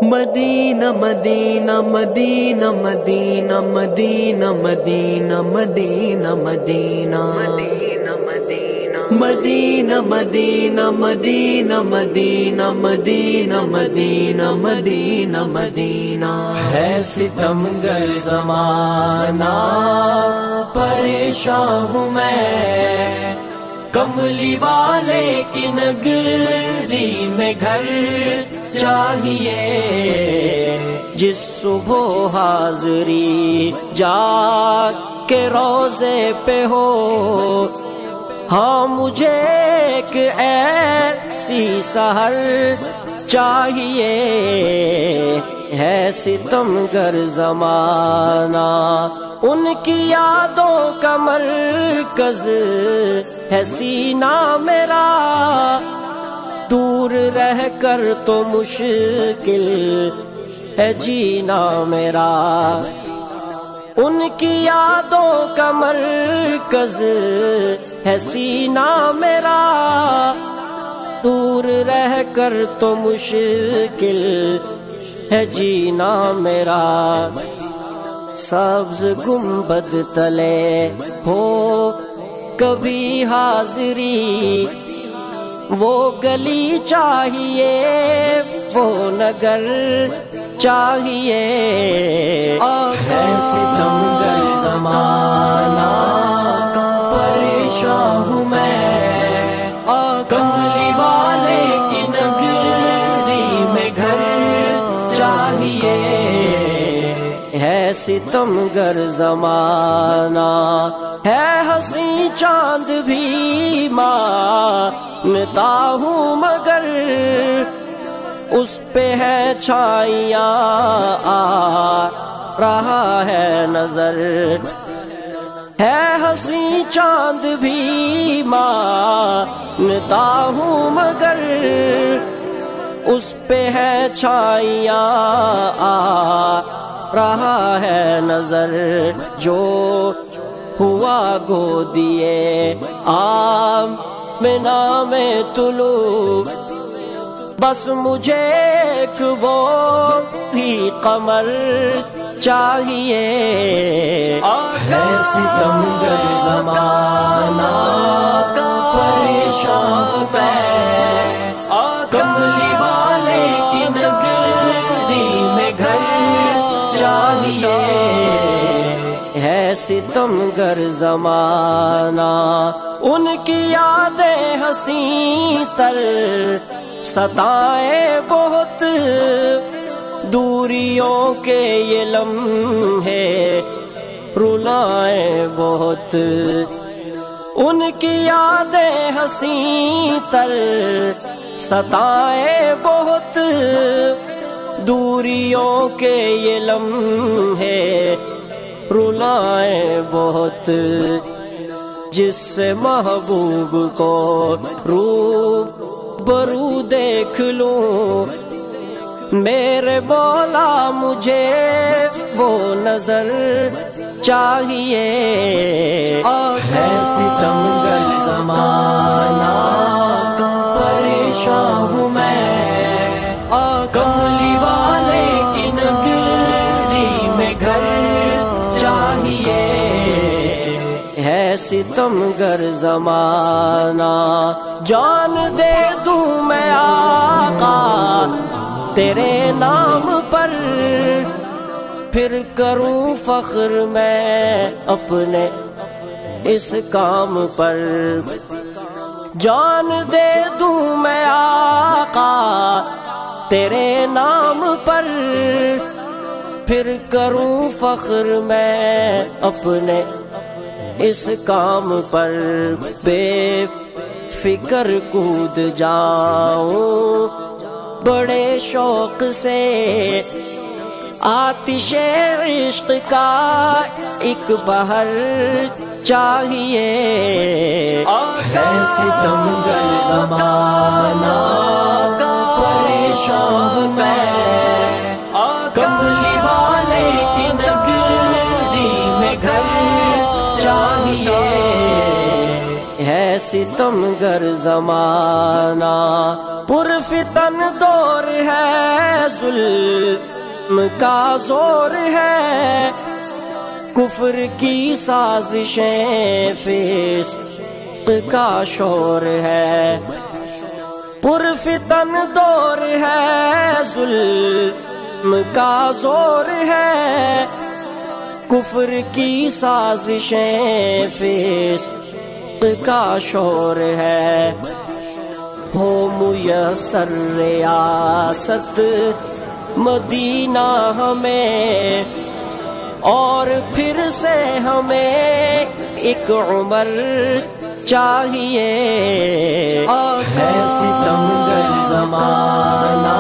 مدینہ مدینہ مدینہ مدینہ مدینہ مدینہ مدینہ مدینہ مدینہ مدینہ مدینہ مدینہ مدینہ مدینہ مدینہ مدینہ ہے ستمگر زمانہ پریشان ہوں میں، کملی والے کی نگری میں گھر چاہیے، جس صبح حاضری جا کے روزے پہ ہو، ہاں مجھے ایک ایسی سحر چاہیے، ہے ستمگر زمانہ ان کی یادوں کا مرکز ہے سینہ میرا، دور رہ کر تو مشکل ہے جینا میرا، ان کی یادوں کا مرکز ہے سینہ میرا، دور رہ کر تو مشکل ہے جینا میرا، سبز گنبد تلے ہو کبھی حاضری، وہ گلی چاہیے وہ نگر چاہیے، ہے ستمگر زمانہ پریشان ہوں میں، کملی والے کی نگری میں گھر چاہیے، ہے ستمگر زمانہ، ہے ہنسی چاند بھی مانتا ہوں مگر اس پہ ہے چھائیاں آ رہا ہے نظر، ہے ہنسی چاند بھی مانتا ہوں مگر اس پہ ہے چھائیاں آ رہا ہے نظر، جو ہوا گودیے آمنہ میں طلوع، بس مجھے ایک وہ ہی قمر چاہیے، ہے ستمگر زمانہ پریشان میں، کملی والے کی نگری میں گھر چاہیے، ہے ستمگر زمانہ ان کی یادیں حسین تر ستائے بہت، دوریوں کے یہ لمحے رلائے بہت، ان کی یادیں حسین تر ستائے بہت، دوریوں کے یہ لمحے رلائے بہت، جس سے محبوب کو روبرو دیکھ لوں، میرے مولا مجھے وہ نظر چاہیے، ہے ستمگر زمانہ پریشان ہوں میں، کملی والے کی نگری میں گھر چاہیے، ہے ستمگر زمانہ، جان دے دوں میں آقا تیرے نام پر، پھر کروں فخر میں اپنے اس کام پر، جان دے دوں میں آقا تیرے نام پر، پھر کروں فخر میں اپنے اس کام پر، بے فکر کود جاؤں بڑے شوق سے، آتش عشق کا ایک بہر چاہیے، ہے ستمگر زمانہ پریشان میں، کملی والے کی نگری میں گھر چاہیے، ہے ستم گر زمانہ، پرفتن دور ہے، ظلم کا زور ہے، کفر کی سازشیں، فسق کا شور ہے، پرفتن دور ہے، ظلم کا زور ہے، کفر کی سازشیں، فسق کا شور ہے، ہو میسر ریاست مدینہ ہمیں، اور پھر سے ہمیں ایک عمر چاہیے، ہے ستم گر زمانہ،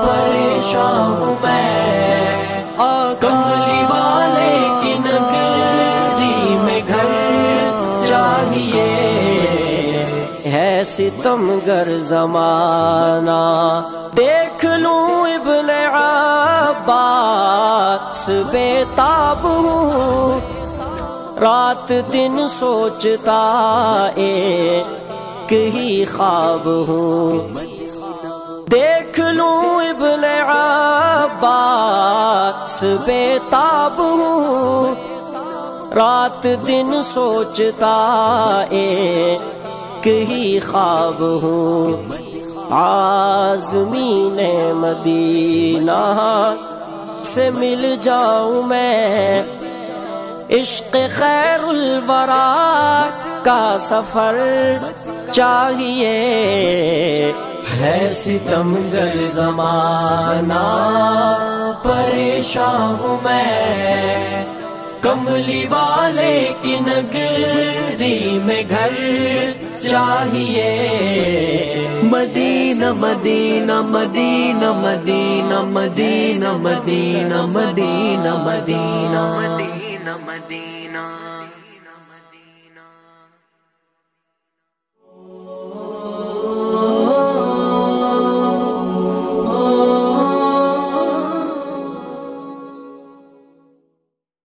پریشان ہوں میں، کملی والے کی نگری میں گھر چاہیے، ہے ستم گر زمانہ، دیکھ لوں ابن عباس بے تاب ہوں، رات دن سوچتا ایک ہی خواب ہوں، دیکھ لوں ابن عباس بے تاب ہوں، رات دن سوچتا ایک ہی خواب ہوں، عازمین مدینہ سے مل جاؤں میں، عشق خیر الورا کا سفر چاہیے، ہے ستم گر زمانہ، پریشان ہوں میں، کملی والے کی نگری میں گھر چاہیے، مدینہ مدینہ مدینہ مدینہ مدینہ مدینہ مدینہ مدینہ مدینہ مدینہ